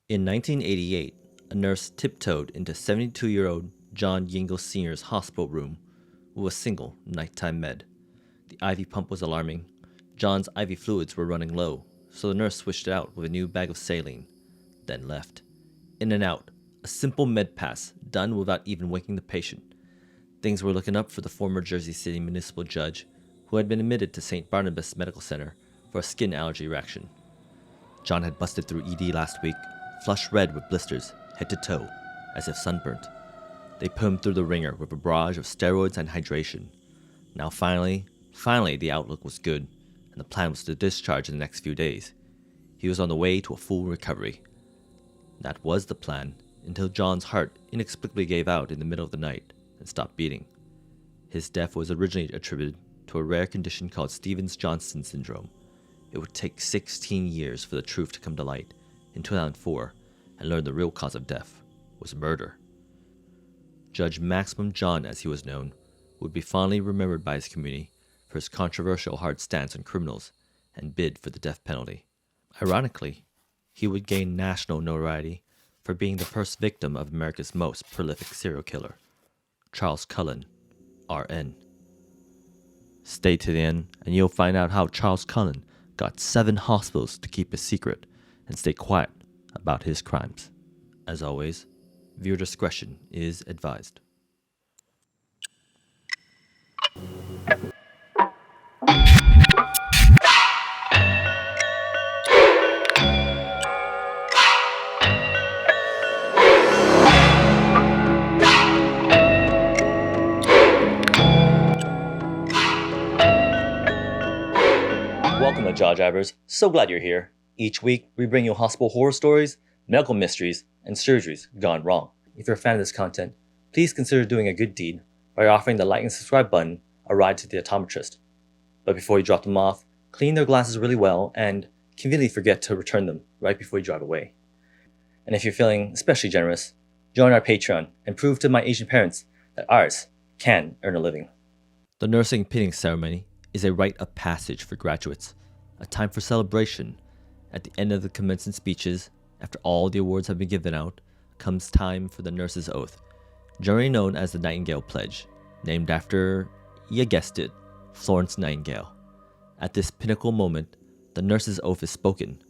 In 1988, a nurse tiptoed into 72-year-old John Yingle Sr.'s hospital room with a single nighttime med. The IV pump was alarming. John's IV fluids were running low, so the nurse switched it out with a new bag of saline, then left. In and out, a simple med pass done without even waking the patient. Things were looking up for the former Jersey City municipal judge who had been admitted to St. Barnabas Medical Center for a skin allergy reaction. John had busted through ED last week, flush red with blisters, head to toe, as if sunburnt. They put him through the ringer with a barrage of steroids and hydration. Now finally, the outlook was good, and the plan was to discharge in the next few days. He was on the way to a full recovery. That was the plan, until John's heart inexplicably gave out in the middle of the night and stopped beating. His death was originally attributed to a rare condition called Stevens-Johnson syndrome. It would take 16 years for the truth to come to light in 2004 and learn the real cause of death was murder. Judge Maximum John, as he was known, would be fondly remembered by his community for his controversial hard stance on criminals and bid for the death penalty. Ironically, he would gain national notoriety for being the first victim of America's most prolific serial killer, Charles Cullen, RN. Stay to the end, and you'll find out how Charles Cullen got 7 hospitals to keep a secret and stay quiet about his crimes. As always, viewer discretion is advised. Welcome to JAWjabbers. So glad you're here. Each week, we bring you hospital horror stories, medical mysteries, and surgeries gone wrong. If you're a fan of this content, please consider doing a good deed by offering the like and subscribe button a ride to the optometrist. But before you drop them off, clean their glasses really well and conveniently forget to return them right before you drive away. And if you're feeling especially generous, join our Patreon and prove to my Asian parents that ours can earn a living. The nursing pinning ceremony is a rite of passage for graduates, a time for celebration. At the end of the commencement speeches, after all the awards have been given out, comes time for the nurse's oath, generally known as the Nightingale Pledge, named after, you guessed it, Florence Nightingale. At this pinnacle moment, the nurse's oath is spoken.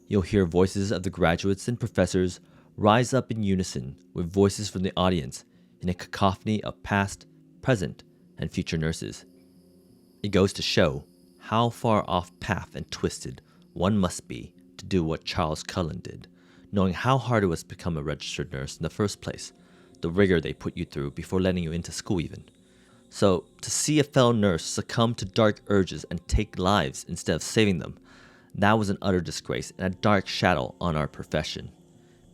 You'll hear voices of the graduates and professors rise up in unison with voices from the audience in a cacophony of past, present, and future nurses. It goes to show how far off path and twisted one must be to do what Charles Cullen did, knowing how hard it was to become a registered nurse in the first place, the rigor they put you through before letting you into school even. So, to see a fellow nurse succumb to dark urges and take lives instead of saving them, that was an utter disgrace and a dark shadow on our profession.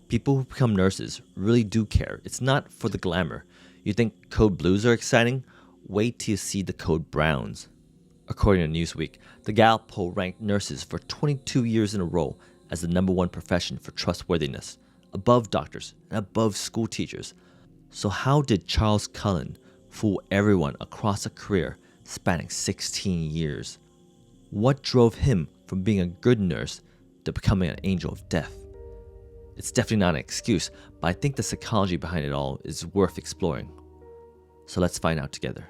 People who become nurses really do care. It's not for the glamour. You think code blues are exciting? Wait till you see the code browns. According to Newsweek, the Gallup poll ranked nurses for 22 years in a row as the #1 profession for trustworthiness, above doctors and above school teachers. So how did Charles Cullen fool everyone across a career spanning 16 years? What drove him from being a good nurse to becoming an angel of death? It's definitely not an excuse, but I think the psychology behind it all is worth exploring. So let's find out together.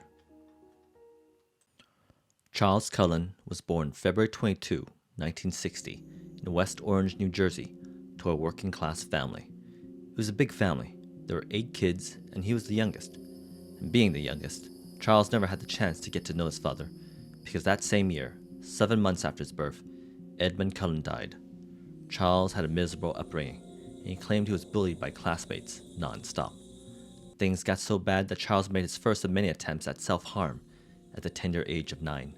Charles Cullen was born February 22, 1960, in West Orange, New Jersey, to a working-class family. It was a big family. There were 8 kids, and he was the youngest. And being the youngest, Charles never had the chance to get to know his father, because that same year, 7 months after his birth, Edmund Cullen died. Charles had a miserable upbringing, and he claimed he was bullied by classmates non-stop. Things got so bad that Charles made his first of many attempts at self-harm at the tender age of 9,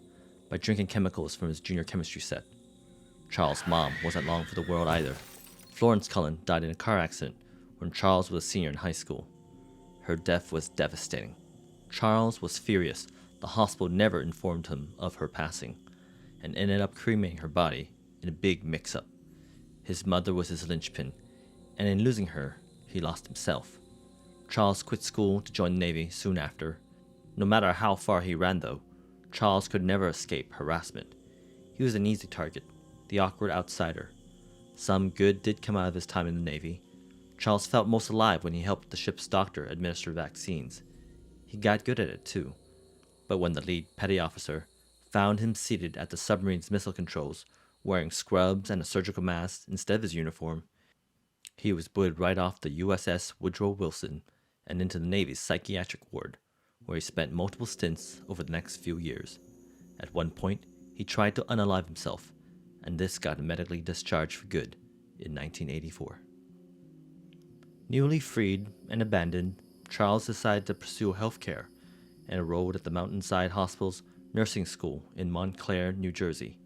by drinking chemicals from his junior chemistry set. Charles' mom wasn't long for the world either. Florence Cullen died in a car accident when Charles was a senior in high school. Her death was devastating. Charles was furious. The hospital never informed him of her passing, and ended up cremating her body in a big mix-up. His mother was his linchpin, and in losing her, he lost himself. Charles quit school to join the Navy soon after. No matter how far he ran, though, Charles could never escape harassment. He was an easy target, the awkward outsider. Some good did come out of his time in the Navy. Charles felt most alive when he helped the ship's doctor administer vaccines. He got good at it too. But when the lead petty officer found him seated at the submarine's missile controls, wearing scrubs and a surgical mask instead of his uniform, he was booted right off the USS Woodrow Wilson and into the Navy's psychiatric ward, where he spent multiple stints over the next few years. At one point, he tried to unalive himself, and this got him medically discharged for good in 1984. Newly freed and abandoned, Charles decided to pursue healthcare and enrolled at the Mountainside Hospital's nursing school in Montclair, New Jersey.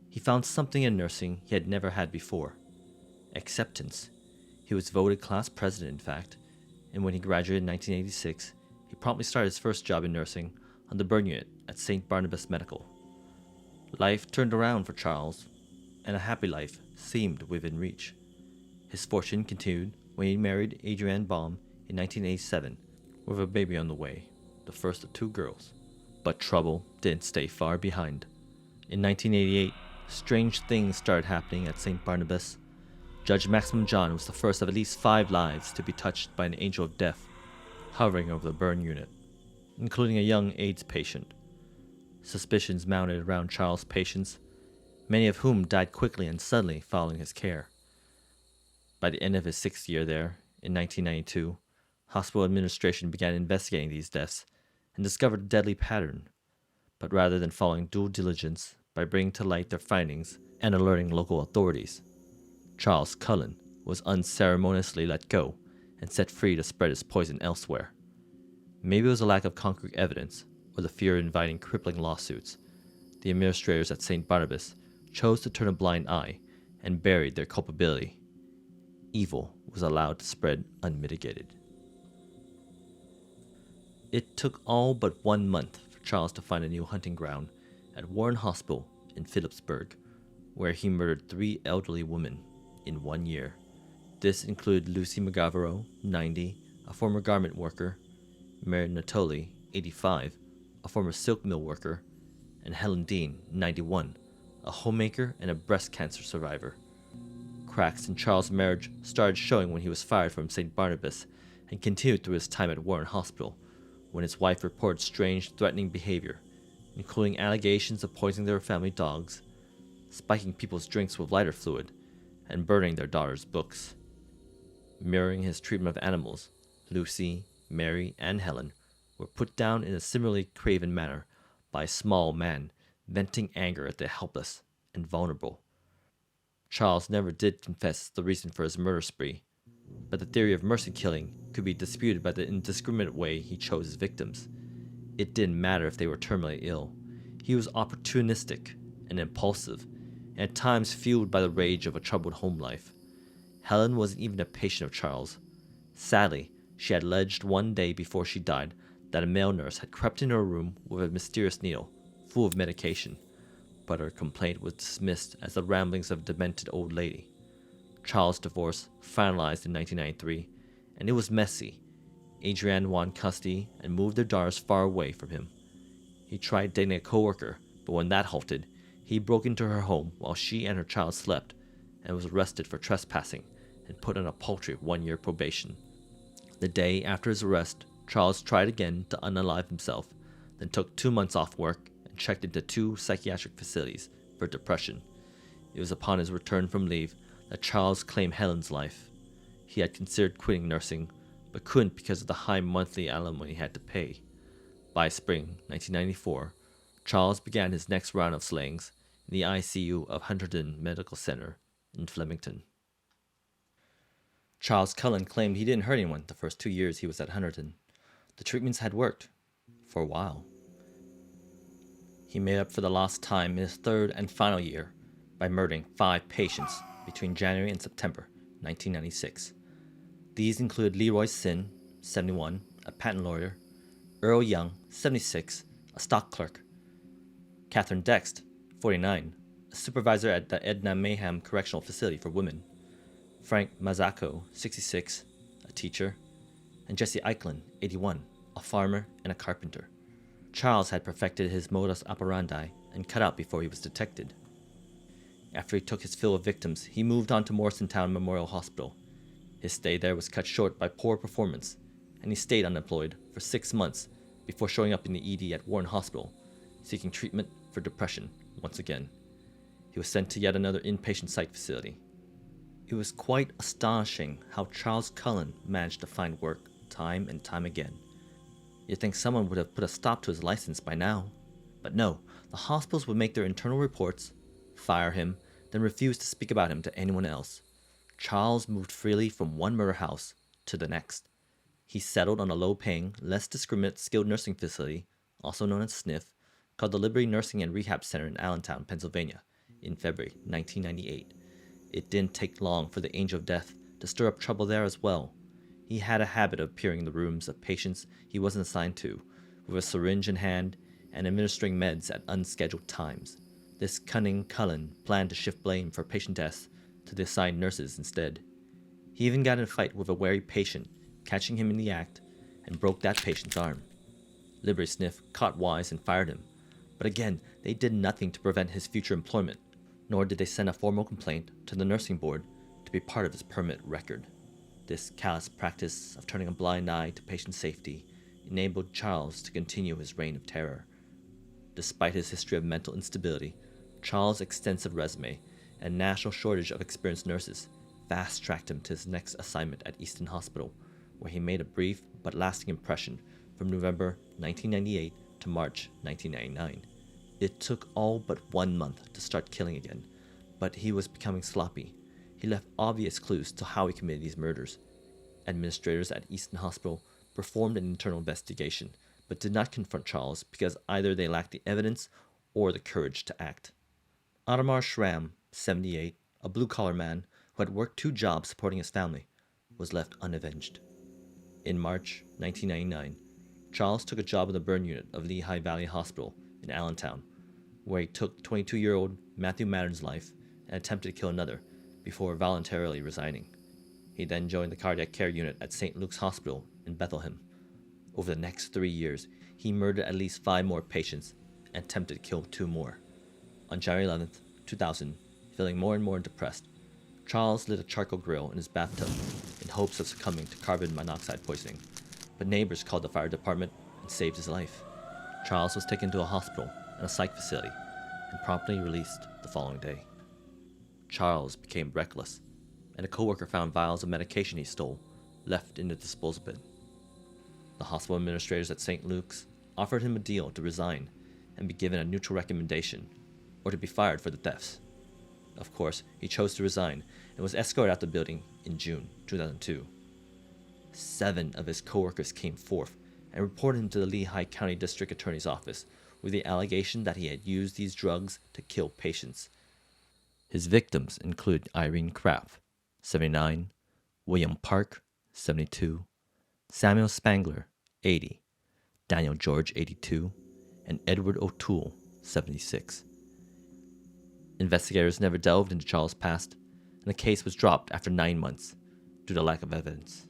He found something in nursing he had never had before: acceptance. He was voted class president, in fact, and when he graduated in 1986, he promptly started his first job in nursing on the burn unit at St. Barnabas Medical. Life turned around for Charles, and a happy life seemed within reach. His fortune continued when he married Adrienne Baum in 1987, with a baby on the way, the first of 2 girls. But trouble didn't stay far behind. In 1988, strange things started happening at St. Barnabas. Judge Maximum John was the first of at least 5 lives to be touched by an angel of death hovering over the burn unit, including a young AIDS patient. Suspicions mounted around Charles' patients, many of whom died quickly and suddenly following his care. By the end of his 6th year there, in 1992, hospital administration began investigating these deaths and discovered a deadly pattern. But rather than following due diligence by bringing to light their findings and alerting local authorities, Charles Cullen was unceremoniously let go and set free to spread his poison elsewhere. Maybe it was a lack of concrete evidence or the fear of inviting crippling lawsuits. The administrators at St. Barnabas chose to turn a blind eye and buried their culpability. Evil was allowed to spread unmitigated. It took all but 1 month for Charles to find a new hunting ground at Warren Hospital in Phillipsburg, where he murdered 3 elderly women in 1 year. This included Lucy McGavero, 90, a former garment worker, Mary Natoli, 85, a former silk mill worker, and Helen Dean, 91, a homemaker and a breast cancer survivor. Cracks in Charles' marriage started showing when he was fired from St. Barnabas and continued through his time at Warren Hospital, when his wife reported strange, threatening behavior, including allegations of poisoning their family dogs, spiking people's drinks with lighter fluid, and burning their daughter's books. Mirroring his treatment of animals, Lucy, Mary, and Helen were put down in a similarly craven manner by a small man venting anger at the helpless and vulnerable. Charles never did confess the reason for his murder spree, but the theory of mercy killing could be disputed by the indiscriminate way he chose his victims. It didn't matter if they were terminally ill. He was opportunistic and impulsive, and at times fueled by the rage of a troubled home life. Helen wasn't even a patient of Charles. Sadly, she had alleged one day before she died that a male nurse had crept into her room with a mysterious needle full of medication, but her complaint was dismissed as the ramblings of a demented old lady. Charles' divorce finalized in 1993, and it was messy. Adrienne won custody and moved their daughters far away from him. He tried dating a co-worker, but when that halted, he broke into her home while she and her child slept and was arrested for trespassing and put on a paltry 1-year probation. The day after his arrest, Charles tried again to unalive himself, then took 2 months off work and checked into 2 psychiatric facilities for depression. It was upon his return from leave that Charles claimed Helen's life. He had considered quitting nursing, but couldn't because of the high monthly alimony he had to pay. By spring 1994, Charles began his next round of slayings in the ICU of Hunterdon Medical Center in Flemington. Charles Cullen claimed he didn't hurt anyone the first 2 years he was at Hunterdon. The treatments had worked, for a while. He made up for the lost time in his 3rd and final year by murdering 5 patients between January and September 1996. These include Leroy Sin, 71, a patent lawyer, Earl Young, 76, a stock clerk, Catherine Dext, 49, a supervisor at the Edna Mayhem Correctional Facility for Women, Frank Mazzacco, 66, a teacher, and Jesse Eichlin, 81, a farmer and a carpenter. Charles had perfected his modus operandi and cut out before he was detected. After he took his fill of victims, he moved on to Morrisontown Memorial Hospital. His stay there was cut short by poor performance, and he stayed unemployed for 6 months before showing up in the ED at Warren Hospital, seeking treatment for depression once again. He was sent to yet another inpatient psych facility. It was quite astonishing how Charles Cullen managed to find work time and time again. You'd think someone would have put a stop to his license by now. But no, the hospitals would make their internal reports, fire him, then refuse to speak about him to anyone else. Charles moved freely from one murder house to the next. He settled on a low-paying, less discriminate skilled nursing facility, also known as SNF, called the Liberty Nursing and Rehab Center in Allentown, Pennsylvania, in February 1998. It didn't take long for the angel of death to stir up trouble there as well. He had a habit of appearing in the rooms of patients he wasn't assigned to, with a syringe in hand and administering meds at unscheduled times. This cunning Cullen planned to shift blame for patient deaths to the assigned nurses instead. He even got in a fight with a wary patient, catching him in the act, and broke that patient's arm. Liberty Sniff caught wise and fired him, but again, they did nothing to prevent his future employment, nor did they send a formal complaint to the nursing board to be part of his permanent record. This callous practice of turning a blind eye to patient safety enabled Charles to continue his reign of terror. Despite his history of mental instability, Charles' extensive resume and national shortage of experienced nurses fast-tracked him to his next assignment at Easton Hospital, where he made a brief but lasting impression from November 1998 to March 1999. It took all but 1 month to start killing again, but he was becoming sloppy. He left obvious clues to how he committed these murders. Administrators at Easton Hospital performed an internal investigation, but did not confront Charles because either they lacked the evidence or the courage to act. Adamar Schramm, 78, a blue-collar man who had worked 2 jobs supporting his family, was left unavenged. In March 1999, Charles took a job in the burn unit of Lehigh Valley Hospital in Allentown, where he took 22-year-old Matthew Mattern's life and attempted to kill another before voluntarily resigning. He then joined the cardiac care unit at St. Luke's Hospital in Bethlehem. Over the next 3 years, he murdered at least 5 more patients and attempted to kill 2 more. On January 11, 2000, feeling more and more depressed, Charles lit a charcoal grill in his bathtub in hopes of succumbing to carbon monoxide poisoning, but neighbors called the fire department and saved his life. Charles was taken to a hospital and a psych facility and promptly released the following day. Charles became reckless, and a coworker found vials of medication he stole left in the disposal bin. The hospital administrators at St. Luke's offered him a deal to resign and be given a neutral recommendation, or to be fired for the thefts. Of course, he chose to resign and was escorted out the building in June 2002. 7 of his coworkers came forth and reported him to the Lehigh County District Attorney's Office with the allegation that he had used these drugs to kill patients. His victims include Irene Kraft, 79, William Park, 72, Samuel Spangler, 80, Daniel George, 82, and Edward O'Toole, 76. Investigators never delved into Charles' past, and the case was dropped after 9 months due to lack of evidence.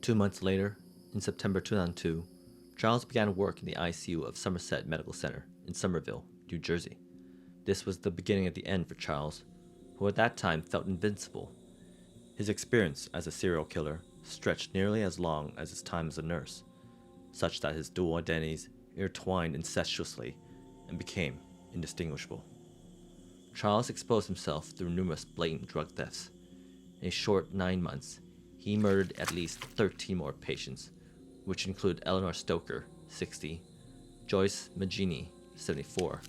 2 months later, in September 2002, Charles began work in the ICU of Somerset Medical Center in Somerville, New Jersey. This was the beginning of the end for Charles, who at that time felt invincible. His experience as a serial killer stretched nearly as long as his time as a nurse, such that his dual identities intertwined incestuously and became indistinguishable. Charles exposed himself through numerous blatant drug thefts. In a short 9 months, he murdered at least 13 more patients, which include Eleanor Stoker, 60, Joyce Magini, 74,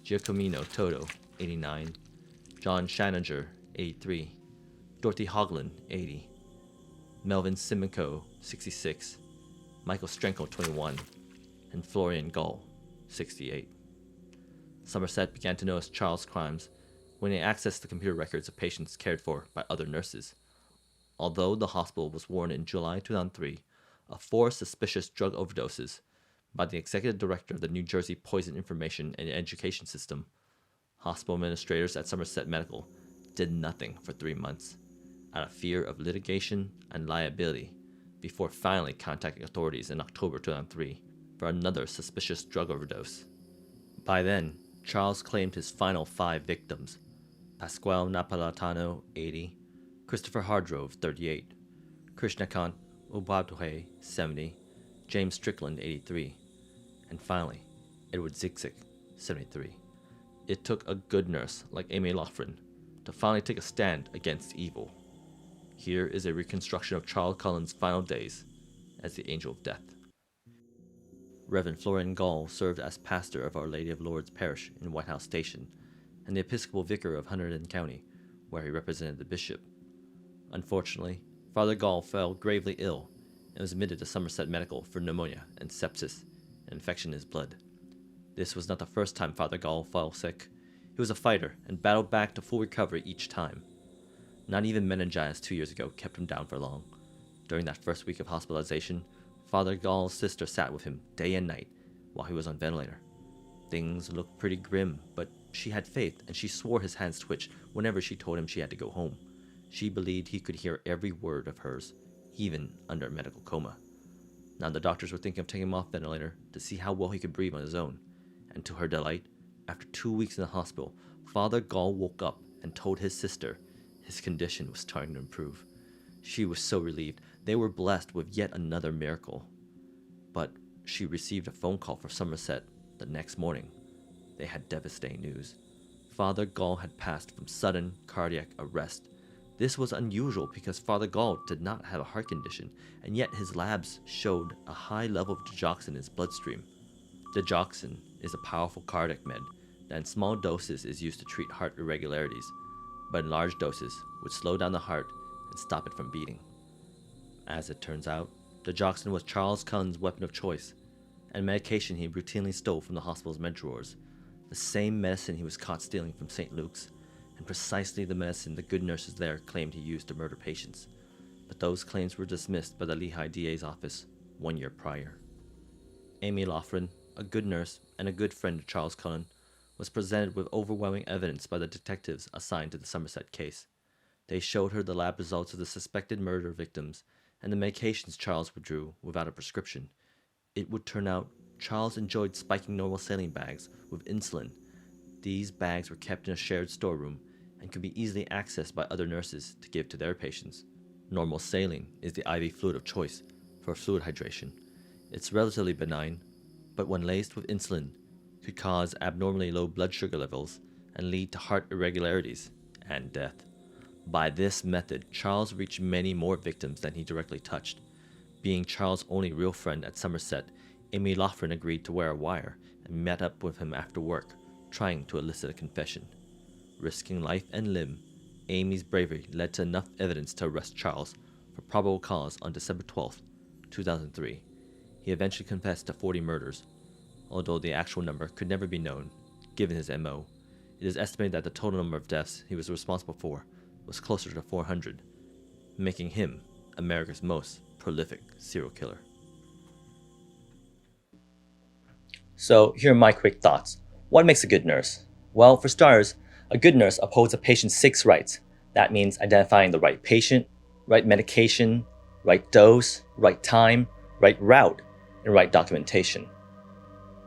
Giacomino Toto, 89, John Shaninger, 83, Dorothy Hoagland, 80, Melvin Simenko, 66, Michael Strenkel, 21, and Florian Gull, 68. Somerset began to notice Charles' crimes when he accessed the computer records of patients cared for by other nurses. Although the hospital was warned in July 2003 of 4 suspicious drug overdoses by the executive director of the New Jersey Poison Information and Education System, hospital administrators at Somerset Medical did nothing for 3 months, out of fear of litigation and liability, before finally contacting authorities in October 2003 for another suspicious drug overdose. By then, Charles claimed his final 5 victims: Pasquale Napolitano, 80, Christopher Hardrove, 38, Krishnakant Ubadhe, 70, James Strickland, 83, and finally, Edward Zikzik, 73. It took a good nurse like Amy Loughran to finally take a stand against evil. Here is a reconstruction of Charles Cullen's final days as the Angel of Death. Reverend Florian Gall served as pastor of Our Lady of Lourdes Parish in White House Station and the Episcopal Vicar of Hunterdon County, where he represented the bishop. Unfortunately, Father Gall fell gravely ill and was admitted to Somerset Medical for pneumonia and sepsis, an infection in his blood. This was not the first time Father Gall fell sick. He was a fighter and battled back to full recovery each time. Not even meningitis 2 years ago kept him down for long. During that first week of hospitalization, Father Gall's sister sat with him day and night while he was on ventilator. Things looked pretty grim, but she had faith and she swore his hands twitched whenever she told him she had to go home. She believed he could hear every word of hers, even under a medical coma. Now the doctors were thinking of taking him off ventilator to see how well he could breathe on his own. And to her delight, after 2 weeks in the hospital, Father Gall woke up and told his sister his condition was starting to improve. She was so relieved. They were blessed with yet another miracle. But she received a phone call from Somerset the next morning. They had devastating news. Father Gall had passed from sudden cardiac arrest. This was unusual because Father Gall did not have a heart condition, and yet his labs showed a high level of digoxin in his bloodstream. Digoxin is a powerful cardiac med that in small doses is used to treat heart irregularities, but in large doses would slow down the heart and stop it from beating. As it turns out, digoxin was Charles Cullen's weapon of choice, and medication he routinely stole from the hospital's med drawers, the same medicine he was caught stealing from St. Luke's, and precisely the medicine the good nurses there claimed he used to murder patients. But those claims were dismissed by the Lehigh DA's office 1 year prior. Amy Loughran, a good nurse and a good friend of Charles Cullen, was presented with overwhelming evidence by the detectives assigned to the Somerset case. They showed her the lab results of the suspected murder victims and the medications Charles withdrew without a prescription. It would turn out Charles enjoyed spiking normal saline bags with insulin. These bags were kept in a shared storeroom and could be easily accessed by other nurses to give to their patients. Normal saline is the IV fluid of choice for fluid hydration. It's relatively benign, but when laced with insulin, could cause abnormally low blood sugar levels and lead to heart irregularities and death. By this method, Charles reached many more victims than he directly touched. Being Charles' only real friend at Somerset, Amy Loughran agreed to wear a wire and met up with him after work, trying to elicit a confession. Risking life and limb, Amy's bravery led to enough evidence to arrest Charles for probable cause on December 12, 2003. He eventually confessed to 40 murders. Although the actual number could never be known, given his MO, it is estimated that the total number of deaths he was responsible for was closer to 400, making him America's most prolific serial killer. So here are my quick thoughts. What makes a good nurse? Well, for starters, a good nurse upholds a patient's 6 rights. That means identifying the right patient, right medication, right dose, right time, right route, and right documentation.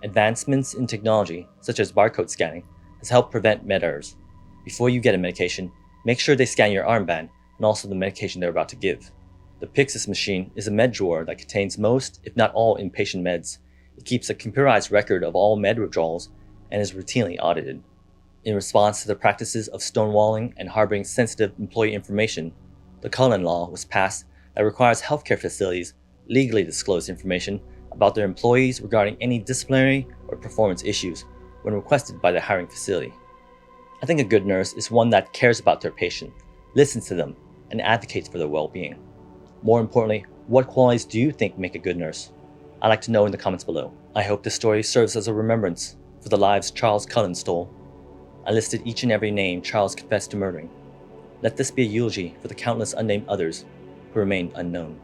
Advancements in technology, such as barcode scanning, has helped prevent med errors. Before you get a medication, make sure they scan your armband and also the medication they're about to give. The Pyxis machine is a med drawer that contains most, if not all, inpatient meds. It keeps a computerized record of all med withdrawals and is routinely audited. In response to the practices of stonewalling and harboring sensitive employee information, the Cullen Law was passed that requires healthcare facilities legally disclose information about their employees regarding any disciplinary or performance issues when requested by the hiring facility. I think a good nurse is one that cares about their patient, listens to them, and advocates for their well-being. More importantly, what qualities do you think make a good nurse? I'd like to know in the comments below. I hope this story serves as a remembrance for the lives Charles Cullen stole. I listed each and every name Charles confessed to murdering. Let this be a eulogy for the countless unnamed others who remain unknown.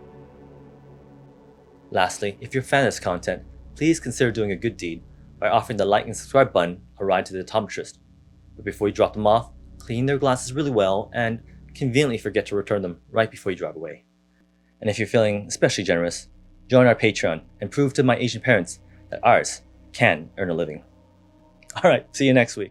Lastly, if you're a fan of this content, please consider doing a good deed by offering the like and subscribe button a ride to the optometrist. But before you drop them off, clean their glasses really well and conveniently forget to return them right before you drive away. And if you're feeling especially generous, join our Patreon and prove to my Asian parents that ours can earn a living. Alright, see you next week.